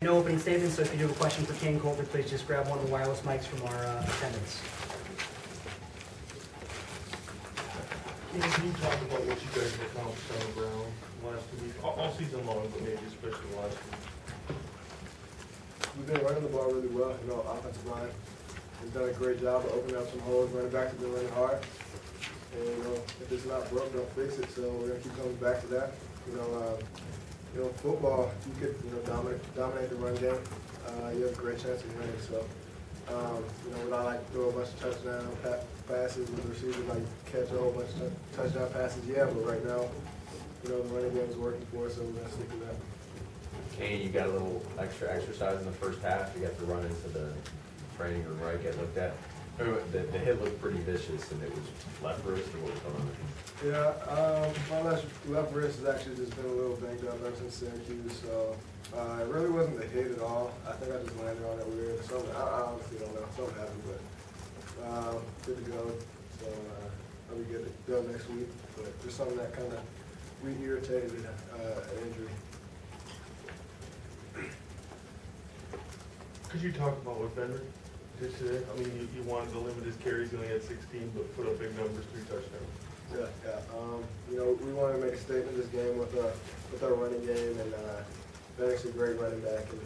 No opening statements, so if you do have a question for Kain Colter, please just grab one of the wireless mics from our attendants. Can you talk about what you guys have accomplished on the ground last 2 weeks, all season long, but maybe especially the last week? We've been running the ball really well. Offensive line has done a great job of opening up some holes. Running backs have been running hard. And, if it's not broke, don't fix it. So we're going to keep coming back to that. Football, you could, dominate the run game. You have a great chance of winning. So, would I like to throw a bunch of touchdown passes with the receivers, like catch a whole bunch of touchdown passes? Yeah, but right now, the running game is working for us, so we're going to stick to that. Kain, you got a little extra exercise in the first half. You got to run into the training room, right? Get looked at. The hit looked pretty vicious, and it was left wrist, or what was going on? Yeah, my left wrist has actually just been a little banged up ever since Syracuse, so it really wasn't the hit at all. I think I just landed on it weird. Something, I honestly don't know. Something happened, but good to go. So I'll be good to go next week. But just something that kind of re-irritated an injury. Could you talk about what Bender did today? I mean, you wanted to limit his carries, he only had 16, but put up big numbers, 3 touchdowns. Yeah. We wanted to make a statement this game with our running game, and Ben's a great running back, and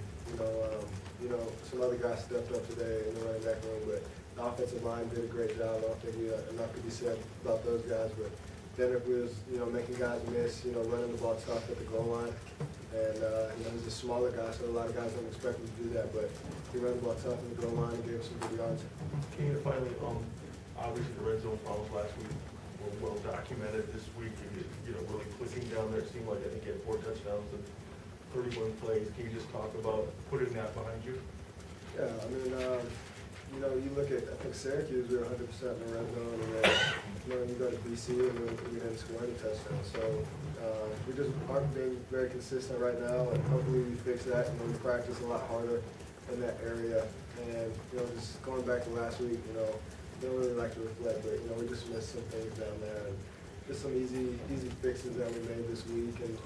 some other guys stepped up today in the running back room, but the offensive line did a great job. I don't think enough could be said about those guys, but Bender was making guys miss, running the ball tough at the goal line, and he's a smaller guy, so a lot of guys don't expect him to do that, but he ran the ball tough at the goal line and gave us some good yards. Kain, finally, obviously the red zone problems last week were well documented. This week, really clicking down there. It seemed like I think he had 4 touchdowns and 31 plays. Can you just talk about putting that behind you? Yeah, I mean, you look at, I think Syracuse, we were 100% in the red zone, and then, you go to BC and we didn't score any touchdowns. So we just aren't being very consistent right now, and hopefully we fix that, and we practice a lot harder in that area. And, just going back to last week, don't really like to reflect, but, we just missed some things down there. And just some easy fixes that we made this week, and,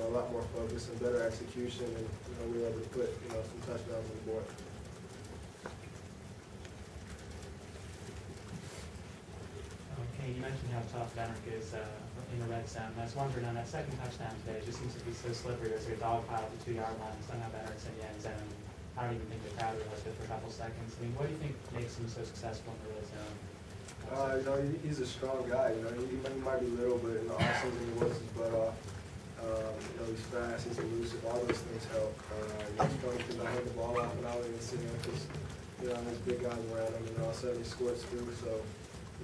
a lot more focus and better execution, and, we were able to put, some touchdowns on the board. Okay, you mentioned how tough Benrick is in the red zone. I was wondering, on that second touchdown today, it just seems to be so slippery. There's a dog pile at the 2-yard line. Somehow Benrick's in the end zone. I don't even think the crowd realized it for a couple seconds. I mean, what do you think makes him so successful in the red zone? He's a strong guy. He might be little, but in the offseason he works his butt off. He's fast, he's elusive. All those things help. He's funny because I hand the ball off and I don't even see him because there's big guys around him, and all of a sudden he scores through. So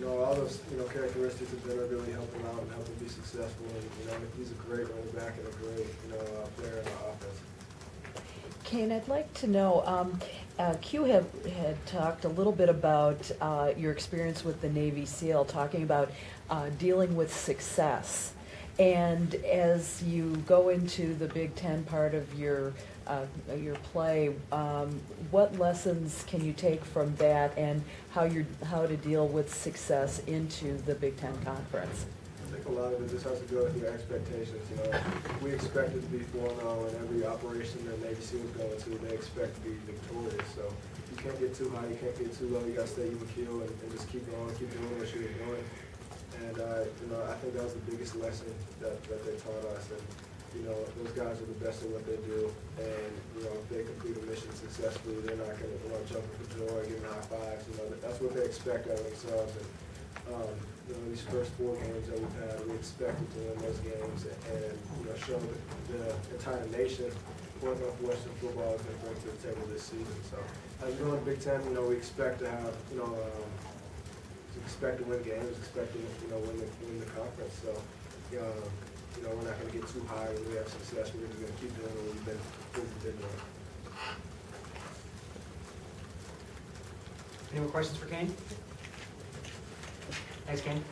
all those characteristics have been really helping him out and help him be successful. And he's a great running back and a great player in our offense. Kain, I'd like to know, Q had talked a little bit about your experience with the Navy SEAL, talking about dealing with success. And as you go into the Big Ten part of your play, what lessons can you take from that, and how to deal with success into the Big Ten Conference? I think a lot of it just has to go with your expectations. We expect it to be 4-0 in every operation that Navy SEALs go into. They expect to be victorious. So you can't get too high, you can't get too low. You got to stay even keel and just keep going, keep doing what you're doing. And I think that was the biggest lesson that they taught us. And those guys are the best at what they do. And if they complete a mission successfully, they're not going to jump for joy, give high fives. That's what they expect out of themselves. And these first 4 games that we've had, we expected to win those games and show the entire nation what Northwestern football is going to bring to the table this season. So as we go in the Big Ten, we expect to have, expect to win games, expect to win the conference. So we're not going to get too high when we have success. We're just going to keep doing what we've been doing. Any more questions for Kain? Thanks, Kain.